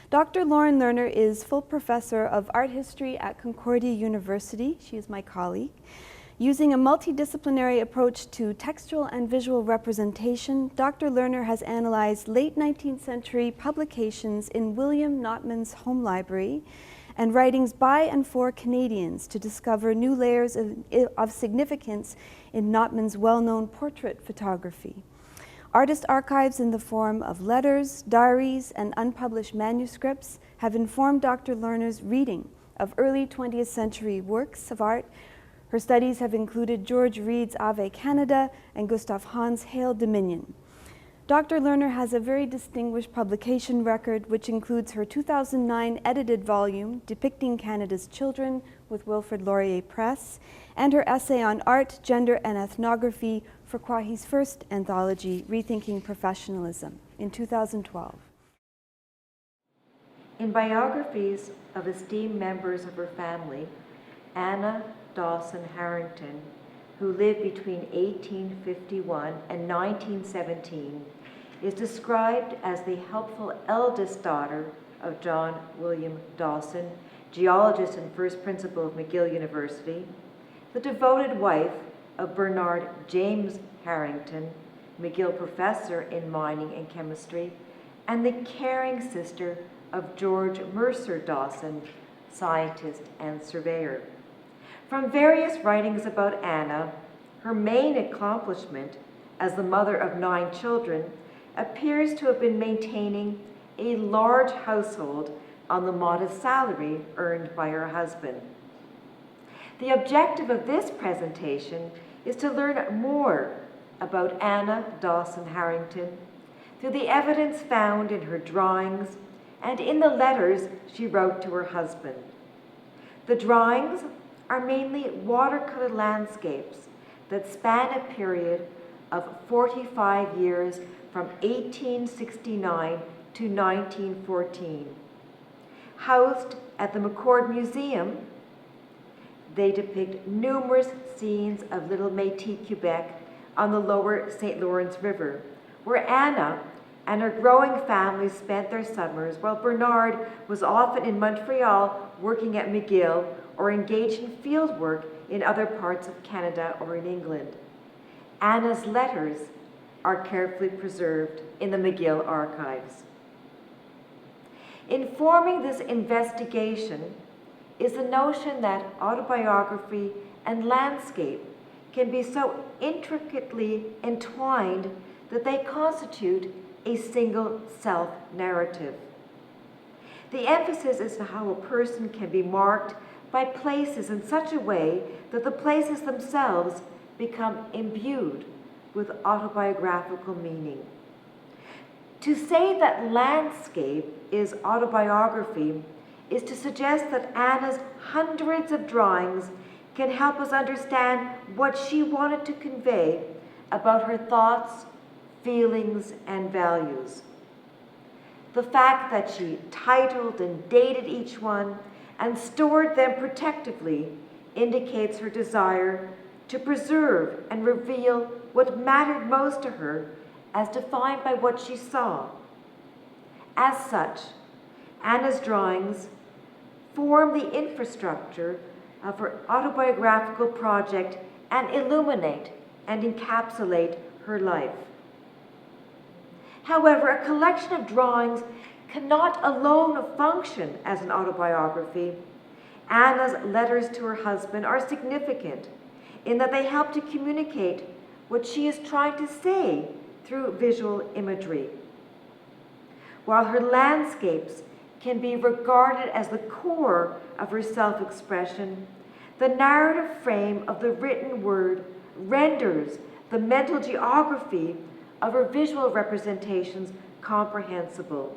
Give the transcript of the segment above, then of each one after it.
Dr. Loren Lerner is full professor of art history at Concordia University. She is my colleague. Using a multidisciplinary approach to textual and visual representation, Dr. Lerner has analyzed late 19th century publications in William Notman's home library and writings by and for Canadians to discover new layers of significance in Notman's well-known portrait photography. Artist archives in the form of letters, diaries, and unpublished manuscripts have informed Dr. Lerner's reading of early 20th century works of art. Her studies have included George Read's Ave Canada and Gustav Hahn's Hail Dominion. Dr. Lerner has a very distinguished publication record, which includes her 2009 edited volume, Depicting Canada's Children, with Wilfrid Laurier Press, and her essay on art, gender, and ethnography for CWAHI's first anthology, Rethinking Professionalism, in 2012. In biographies of esteemed members of her family, Anna Dawson Harrington, who lived between 1851 and 1917, is described as the helpful eldest daughter of John William Dawson, geologist and first principal of McGill University, the devoted wife of Bernard James Harrington, McGill professor in mining and chemistry, and the caring sister of George Mercer Dawson, scientist and surveyor. From various writings about Anna, her main accomplishment as the mother of 9 children appears to have been maintaining a large household on the modest salary earned by her husband. The objective of this presentation is to learn more about Anna Dawson Harrington through the evidence found in her drawings and in the letters she wrote to her husband. The drawings are mainly watercolor landscapes that span a period of 45 years from 1869 to 1914. Housed at the McCord Museum, they depict numerous scenes of Little Métis, Quebec, on the lower St. Lawrence River, where Anna and her growing family spent their summers, while Bernard was often in Montreal working at McGill or engaged in field work in other parts of Canada or in England. Anna's letters are carefully preserved in the McGill archives. Informing this investigation is the notion that autobiography and landscape can be so intricately entwined that they constitute a single self-narrative. The emphasis is on how a person can be marked by places in such a way that the places themselves become imbued with autobiographical meaning. To say that landscape is autobiography is to suggest that Anna's hundreds of drawings can help us understand what she wanted to convey about her thoughts, feelings, and values. The fact that she titled and dated each one and stored them protectively indicates her desire to preserve and reveal what mattered most to her as defined by what she saw. As such, Anna's drawings form the infrastructure of her autobiographical project and illuminate and encapsulate her life. However, a collection of drawings cannot alone function as an autobiography. Anna's letters to her husband are significant in that they help to communicate what she is trying to say through visual imagery. While her landscapes can be regarded as the core of her self-expression, the narrative frame of the written word renders the mental geography of her visual representations comprehensible.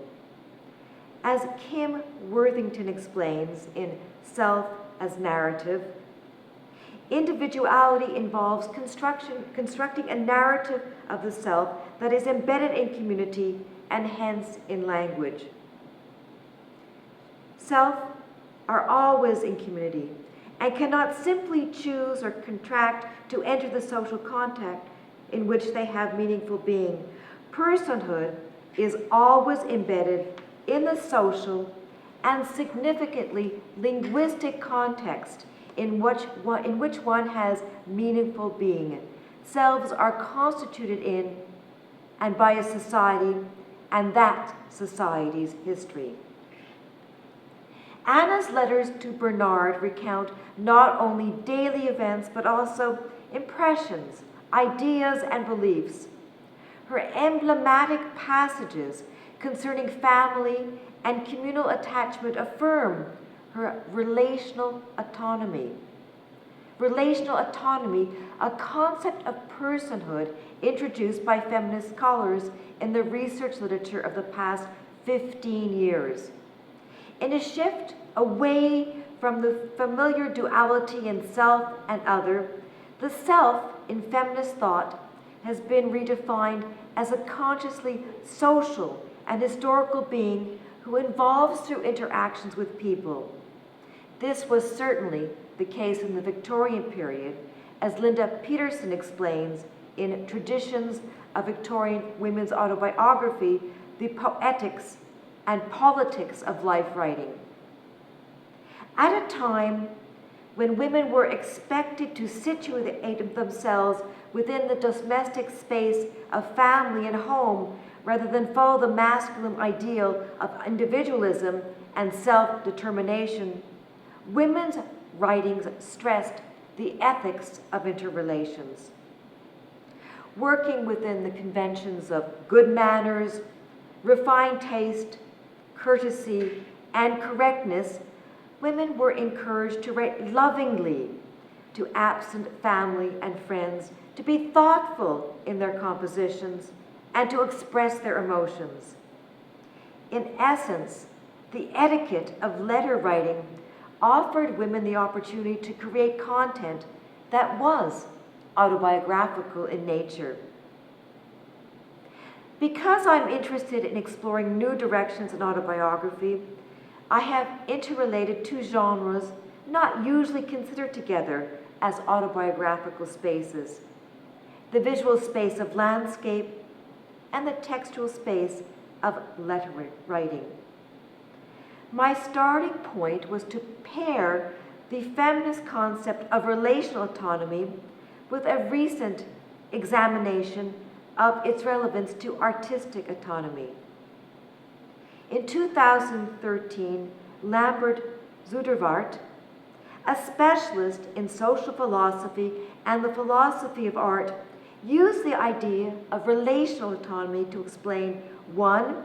As Kim Worthington explains in Self as Narrative, individuality involves constructing a narrative of the self that is embedded in community and hence in language. Self are always in community and cannot simply choose or contract to enter the social contact in which they have meaningful being. Personhood is always embedded in the social and significantly linguistic context in which one has meaningful being. Selves are constituted in and by a society and that society's history. Anna's letters to Bernard recount not only daily events but also impressions, ideas, and beliefs. Her emblematic passages concerning family and communal attachment affirm her relational autonomy. Relational autonomy, a concept of personhood introduced by feminist scholars in the research literature of the past 15 years. In a shift away from the familiar duality in self and other, the self in feminist thought has been redefined as a consciously social and historical being who evolves through interactions with people. This was certainly the case in the Victorian period, as Linda Peterson explains in Traditions of Victorian Women's Autobiography, The Poetics and Politics of Life Writing. At a time when women were expected to situate themselves within the domestic space of family and home rather than follow the masculine ideal of individualism and self-determination, women's writings stressed the ethics of interrelations. Working within the conventions of good manners, refined taste, courtesy, and correctness, women were encouraged to write lovingly to absent family and friends, to be thoughtful in their compositions, and to express their emotions. In essence, the etiquette of letter writing offered women the opportunity to create content that was autobiographical in nature. Because I'm interested in exploring new directions in autobiography, I have interrelated two genres not usually considered together as autobiographical spaces: the visual space of landscape and the textual space of letter writing. My starting point was to pair the feminist concept of relational autonomy with a recent examination of its relevance to artistic autonomy. In 2013, Lambert Zuderwart, a specialist in social philosophy and the philosophy of art, used the idea of relational autonomy to explain 1,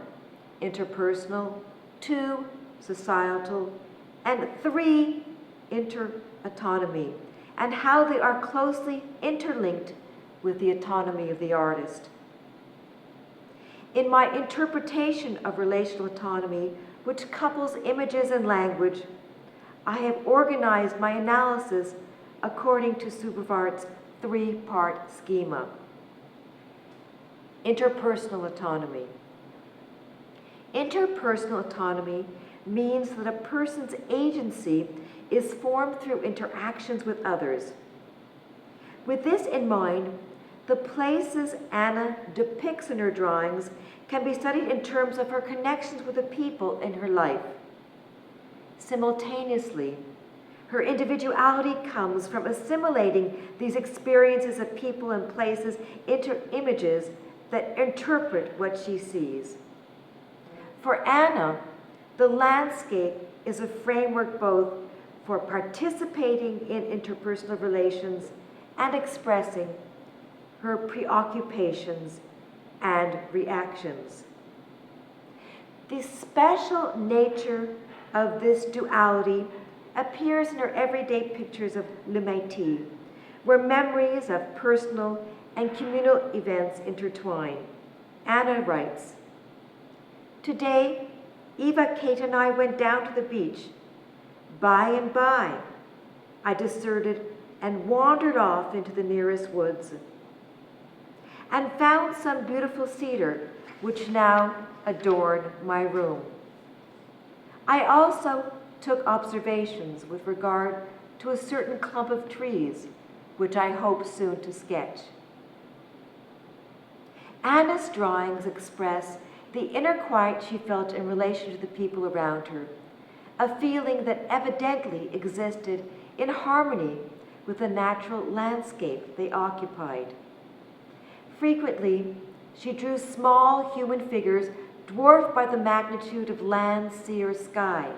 interpersonal, 2, societal, and 3, interautonomy, and how they are closely interlinked with the autonomy of the artist. In my interpretation of relational autonomy, which couples images and language, I have organized my analysis according to Zuderwart's 3-part schema. Interpersonal autonomy. Interpersonal autonomy means that a person's agency is formed through interactions with others. With this in mind, the places Anna depicts in her drawings can be studied in terms of her connections with the people in her life. Simultaneously, her individuality comes from assimilating these experiences of people and places into images that interpret what she sees. For Anna, the landscape is a framework both for participating in interpersonal relations and expressing her preoccupations and reactions. The special nature of this duality appears in her everyday pictures of Le Métis, where memories of personal and communal events intertwine. Anna writes, "Today, Eva, Kate, and I went down to the beach. By and by, I deserted and wandered off into the nearest woods and found some beautiful cedar which now adorn my room. I also took observations with regard to a certain clump of trees which I hope soon to sketch." Anna's drawings express the inner quiet she felt in relation to the people around her, a feeling that evidently existed in harmony with the natural landscape they occupied. Frequently, she drew small human figures dwarfed by the magnitude of land, sea, or sky.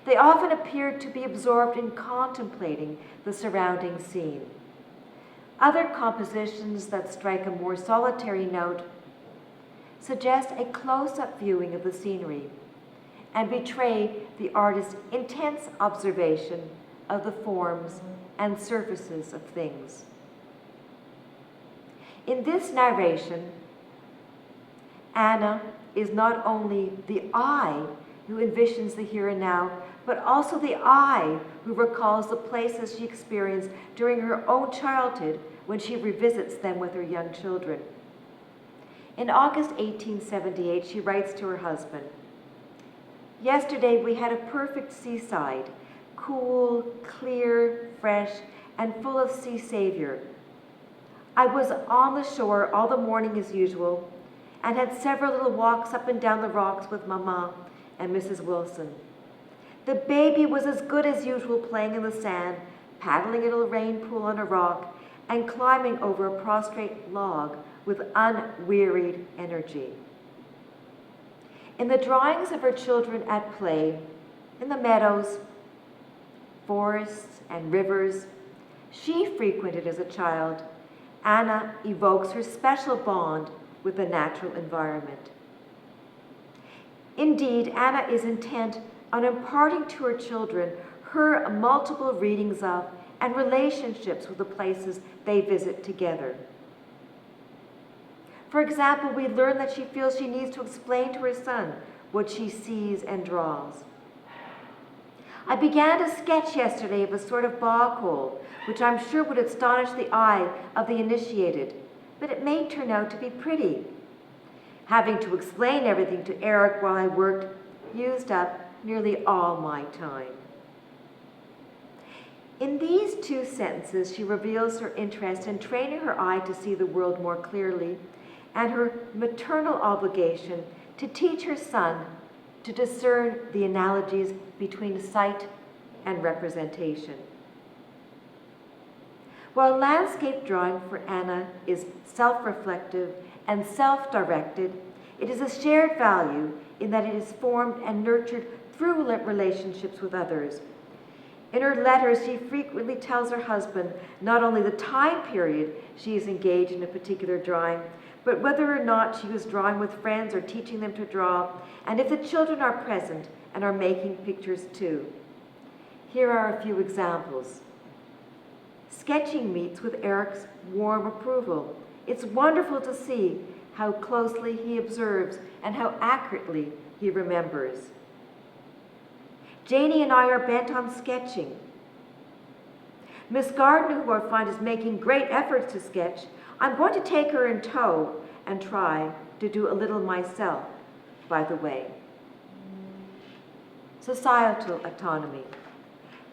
They often appeared to be absorbed in contemplating the surrounding scene. Other compositions that strike a more solitary note suggest a close-up viewing of the scenery and betray the artist's intense observation of the forms and surfaces of things. In this narration, Anna is not only the I who envisions the here and now, but also the I who recalls the places she experienced during her own childhood when she revisits them with her young children. In August 1878, she writes to her husband, "Yesterday we had a perfect seaside, cool, clear, fresh, and full of sea savor. I was on the shore all the morning as usual, and had several little walks up and down the rocks with Mamma and Mrs. Wilson. The baby was as good as usual playing in the sand, paddling in a rain pool on a rock, and climbing over a prostrate log with unwearied energy." In the drawings of her children at play, in the meadows, forests, and rivers she frequented as a child, Anna evokes her special bond with the natural environment. Indeed, Anna is intent on imparting to her children her multiple readings of and relationships with the places they visit together. For example, we learn that she feels she needs to explain to her son what she sees and draws. "I began to sketch yesterday of a sort of bog hole, which I'm sure would astonish the eye of the initiated, but it may turn out to be pretty. Having to explain everything to Eric while I worked used up nearly all my time." In these two sentences, she reveals her interest in training her eye to see the world more clearly and her maternal obligation to teach her son to discern the analogies between sight and representation. While landscape drawing for Anna is self-reflective and self-directed, it is a shared value in that it is formed and nurtured through relationships with others. In her letters, she frequently tells her husband not only the time period she is engaged in a particular drawing, but whether or not she was drawing with friends or teaching them to draw, and if the children are present and are making pictures too. Here are a few examples. Sketching meets with Eric's warm approval. It's wonderful to see how closely he observes and how accurately he remembers. Janie and I are bent on sketching. Miss Gardner, who I find is making great efforts to sketch, I'm going to take her in tow and try to do a little myself, by the way. Societal autonomy.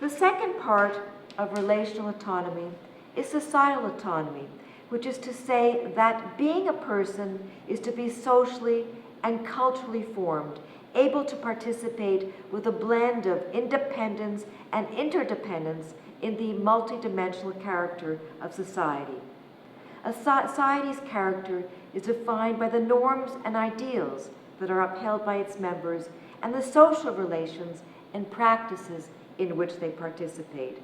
The second part of relational autonomy is societal autonomy, which is to say that being a person is to be socially and culturally formed, able to participate with a blend of independence and interdependence in the multidimensional character of society. A society's character is defined by the norms and ideals that are upheld by its members and the social relations and practices in which they participate.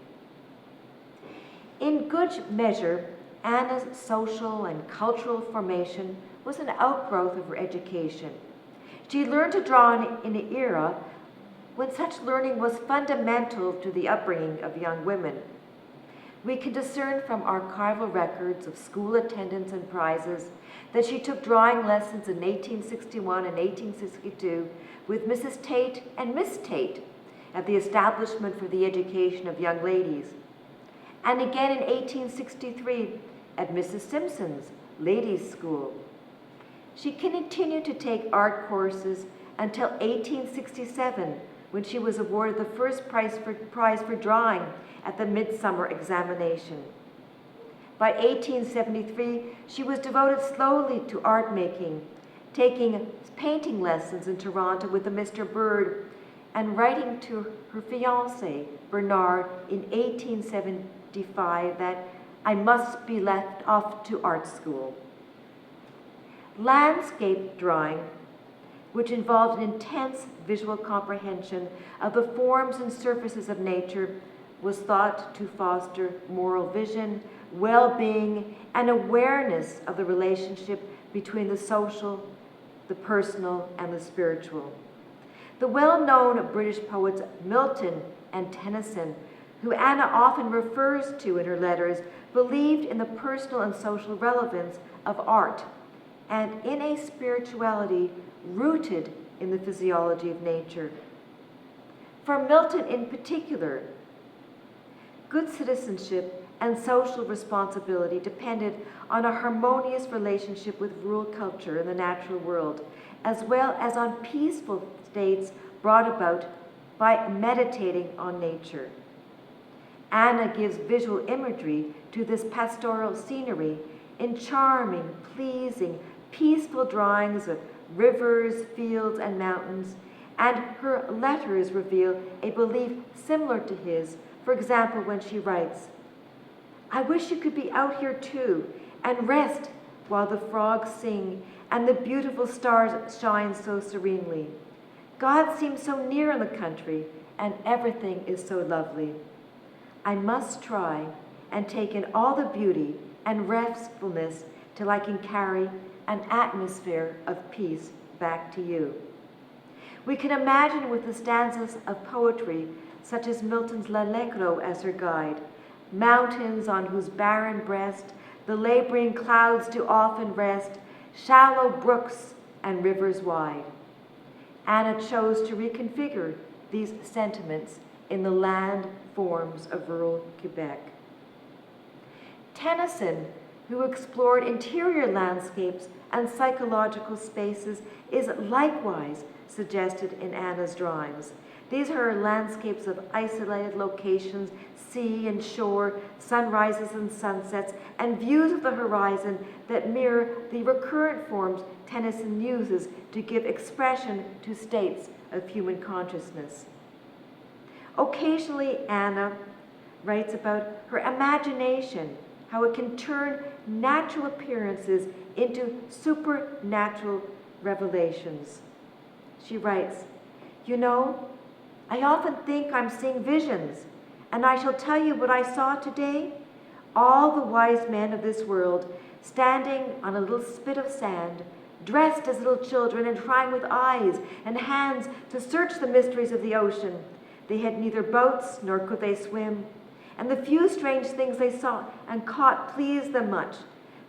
In good measure, Anna's social and cultural formation was an outgrowth of her education. She learned to draw in an era when such learning was fundamental to the upbringing of young women. We can discern from archival records of school attendance and prizes that she took drawing lessons in 1861 and 1862 with Mrs. Tate and Miss Tate at the Establishment for the Education of Young Ladies, and again in 1863 at Mrs. Simpson's Ladies' School. She continued to take art courses until 1867, when she was awarded the first prize for drawing at the Midsummer Examination. By 1873, she was devoted slowly to art making taking painting lessons in Toronto with a Mr. Bird, and writing to her fiancé, Bernard, in 1875 that I must be left off to art school. Landscape drawing, which involved an intense visual comprehension of the forms and surfaces of nature, was thought to foster moral vision, well-being, and awareness of the relationship between the social, the personal, and the spiritual. The well-known British poets Milton and Tennyson, who Anna often refers to in her letters, believed in the personal and social relevance of art and in a spirituality rooted in the physiology of nature. For Milton in particular, good citizenship and social responsibility depended on a harmonious relationship with rural culture and the natural world, as well as on peaceful states brought about by meditating on nature. Anna gives visual imagery to this pastoral scenery in charming, pleasing, peaceful drawings of rivers, fields, and mountains, and her letters reveal a belief similar to his. For example, when she writes, "I wish you could be out here too and rest while the frogs sing and the beautiful stars shine so serenely. God seems so near in the country and everything is so lovely. I must try and take in all the beauty and restfulness till I can carry an atmosphere of peace back to you." We can imagine with the stanzas of poetry such as Milton's L'Allegro as her guide, mountains on whose barren breast the laboring clouds do often rest, shallow brooks and rivers wide. Anna chose to reconfigure these sentiments in the land forms of rural Quebec. Tennyson, who explored interior landscapes and psychological spaces, is likewise suggested in Anna's drawings. These are her landscapes of isolated locations, sea and shore, sunrises and sunsets, and views of the horizon that mirror the recurrent forms Tennyson uses to give expression to states of human consciousness. Occasionally, Anna writes about her imagination, how it can turn natural appearances into supernatural revelations. She writes, "You know, I often think I'm seeing visions, and I shall tell you what I saw today. All the wise men of this world standing on a little spit of sand, dressed as little children and trying with eyes and hands to search the mysteries of the ocean. They had neither boats nor could they swim, and the few strange things they saw and caught pleased them much,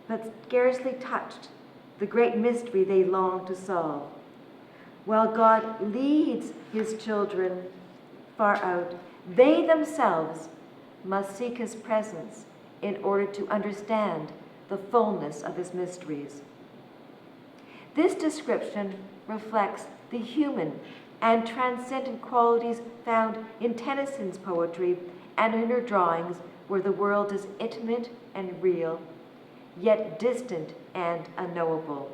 but scarcely touched the great mystery they longed to solve. While God leads his children far out, they themselves must seek his presence in order to understand the fullness of his mysteries." This description reflects the human and transcendent qualities found in Tennyson's poetry and in her drawings, where the world is intimate and real, yet distant and unknowable.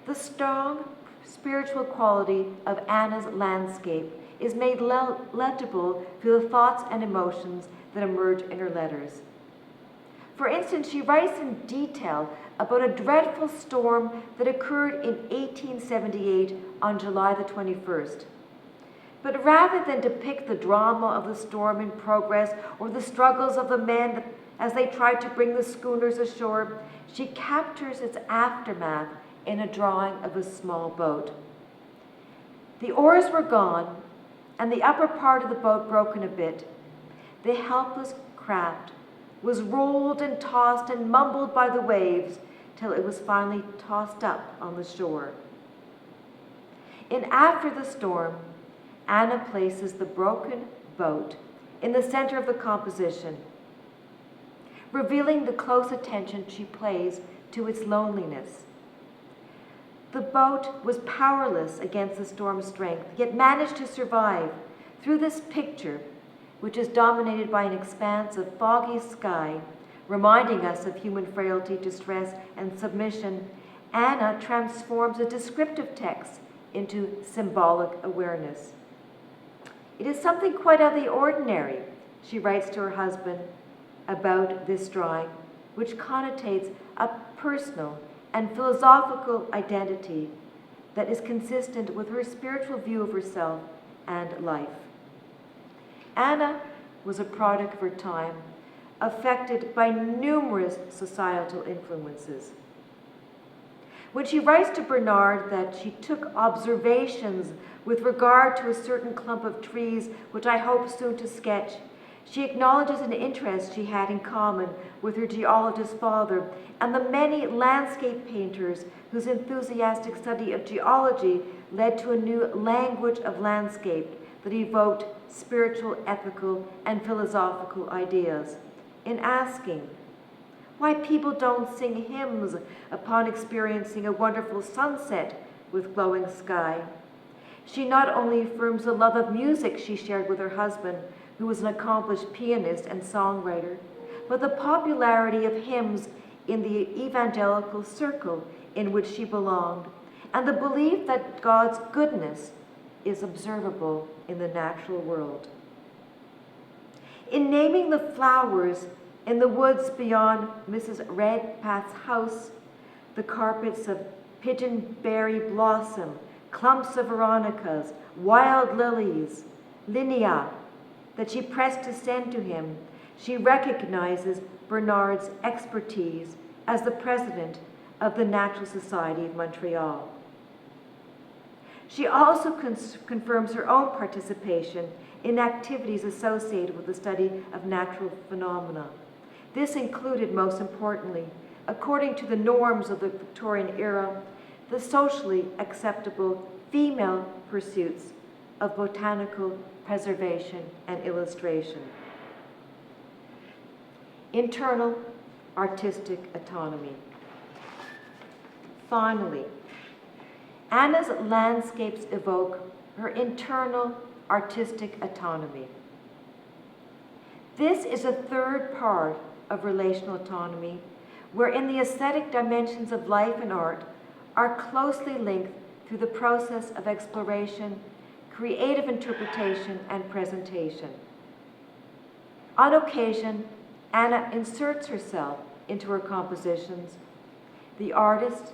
The strong spiritual quality of Anna's landscape is made legible through the thoughts and emotions that emerge in her letters. For instance, she writes in detail about a dreadful storm that occurred in 1878 on July the 21st. But rather than depict the drama of the storm in progress or the struggles of the men as they tried to bring the schooners ashore, she captures its aftermath in a drawing of a small boat. The oars were gone, and the upper part of the boat broken a bit. The helpless craft was rolled and tossed and mumbled by the waves till it was finally tossed up on the shore. In After the Storm, Anna places the broken boat in the center of the composition, revealing the close attention she pays to its loneliness. The boat was powerless against the storm's strength, yet managed to survive. Through this picture, which is dominated by an expanse of foggy sky, reminding us of human frailty, distress, and submission, Anna transforms a descriptive text into symbolic awareness. It is something quite out of the ordinary, she writes to her husband about this drawing, which connotates a personal and philosophical identity that is consistent with her spiritual view of herself and life. Anna was a product of her time, affected by numerous societal influences. When she writes to Bernard that she took observations with regard to a certain clump of trees, which I hope soon to sketch, she acknowledges an interest she had in common with her geologist father and the many landscape painters whose enthusiastic study of geology led to a new language of landscape that evoked spiritual, ethical, and philosophical ideas. In asking why people don't sing hymns upon experiencing a wonderful sunset with glowing sky, she not only affirms the love of music she shared with her husband, who was an accomplished pianist and songwriter, but the popularity of hymns in the evangelical circle in which she belonged, and the belief that God's goodness is observable in the natural world. In naming the flowers in the woods beyond Mrs. Redpath's house, the carpets of pigeonberry blossom, clumps of veronicas, wild lilies, linnea, that she pressed to send to him, she recognizes Bernard's expertise as the president of the Natural Society of Montreal. She also confirms her own participation in activities associated with the study of natural phenomena. This included, most importantly, according to the norms of the Victorian era, the socially acceptable female pursuits of botanical preservation and illustration. Internal artistic autonomy. Finally, Anna's landscapes evoke her internal artistic autonomy. This is a third part of relational autonomy, wherein the aesthetic dimensions of life and art are closely linked through the process of exploration, creative interpretation, and presentation. On occasion, Anna inserts herself into her compositions, the artist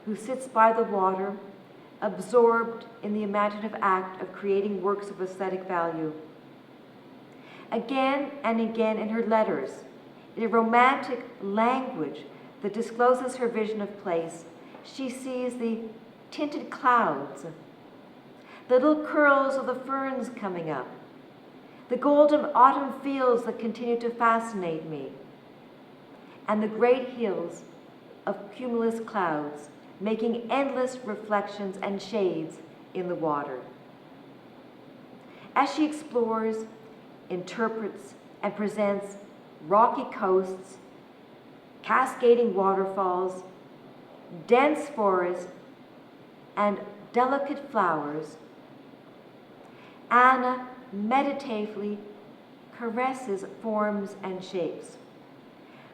who sits by the water, absorbed in the imaginative act of creating works of aesthetic value. Again and again in her letters, in a romantic language that discloses her vision of place, she sees the tinted clouds, the little curls of the ferns coming up, the golden autumn fields that continue to fascinate me, and the great hills of cumulus clouds making endless reflections and shades in the water. As she explores, interprets, and presents rocky coasts, cascading waterfalls, dense forests, and delicate flowers, Anna meditatively caresses forms and shapes.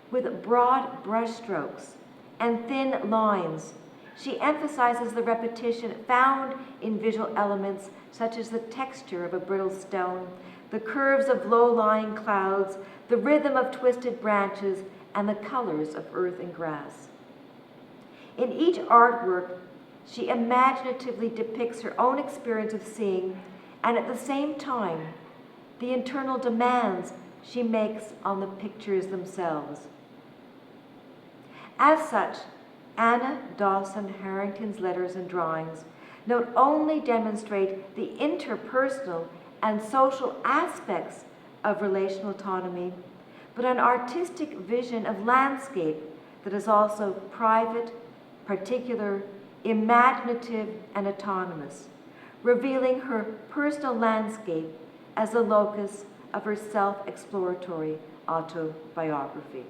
With broad brushstrokes and thin lines, she emphasizes the repetition found in visual elements such as the texture of a brittle stone, the curves of low-lying clouds, the rhythm of twisted branches, and the colors of earth and grass. In each artwork, she imaginatively depicts her own experience of seeing, and at the same time, the internal demands she makes on the pictures themselves. As such, Anna Dawson Harrington's letters and drawings not only demonstrate the interpersonal and social aspects of relational autonomy, but an artistic vision of landscape that is also private, particular, imaginative, and autonomous, revealing her personal landscape as the locus of her self-exploratory autobiography.